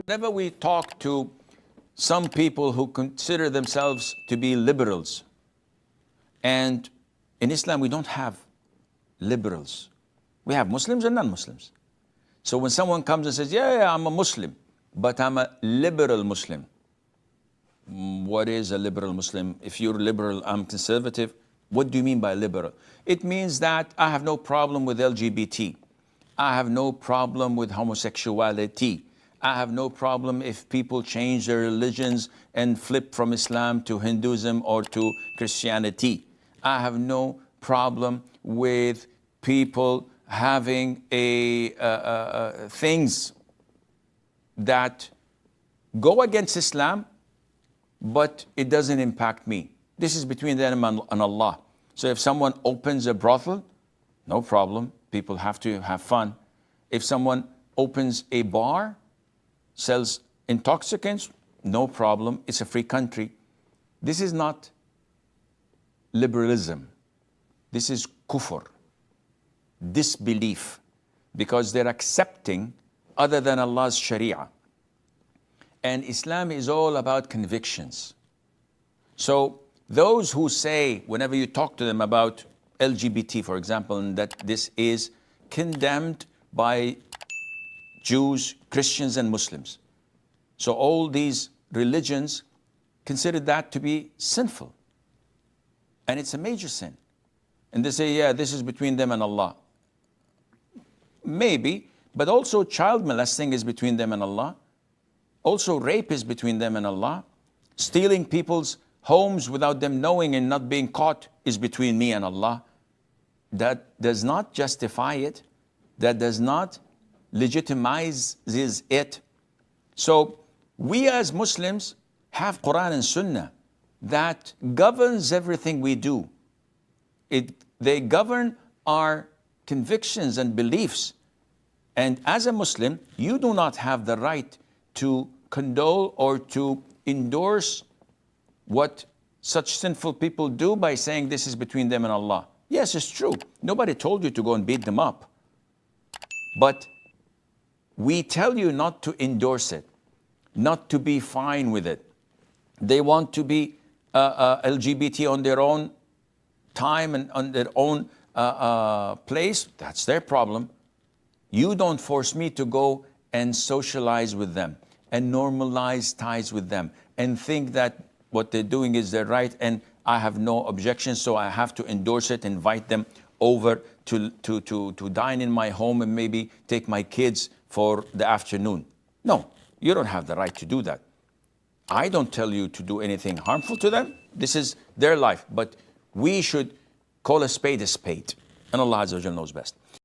Whenever we talk to some people who consider themselves to be liberals, and in Islam we don't have liberals. We have Muslims and non-Muslims. So when someone comes and says, yeah, I'm a Muslim, but I'm a liberal Muslim. What is a liberal Muslim? If you're liberal, I'm conservative. What do you mean by liberal? It means that I have no problem with LGBT. I have no problem with homosexuality. I have no problem if people change their religions and flip from Islam to Hinduism or to Christianity. I have no problem with people having things that go against Islam, but it doesn't impact me. This is between them and Allah. So if someone opens a brothel, no problem. People have to have fun. If someone opens a bar, sells intoxicants, no problem. It's a free country. This is not liberalism. This is kufr, disbelief, because they're accepting other than Allah's sharia. And Islam is all about convictions. So those who say, whenever you talk to them about LGBT, for example, and that this is condemned by Jews, Christians, and Muslims. So all these religions consider that to be sinful. And it's a major sin. And they say, yeah, this is between them and Allah. Maybe, but also child molesting is between them and Allah. Also rape is between them and Allah. Stealing people's homes without them knowing and not being caught is between me and Allah. That does not justify it. That does not legitimize it. So we as Muslims have Quran and Sunnah that governs everything we do. They govern our convictions and beliefs. And as a Muslim, you do not have the right to condole or to endorse what such sinful people do by saying this is between them and Allah. Yes, it's true. Nobody told you to go and beat them up. But we tell you not to endorse it, not to be fine with it. They want to be LGBT on their own time and on their own place. That's their problem. You don't force me to go and socialize with them and normalize ties with them and think that what they're doing is their right and I have no objection, so I have to endorse it, invite them over to dine in my home and maybe take my kids for the afternoon. No, you don't have the right to do that. I don't tell you to do anything harmful to them. This is their life. But we should call a spade, and Allah Azza wa Jalla knows best.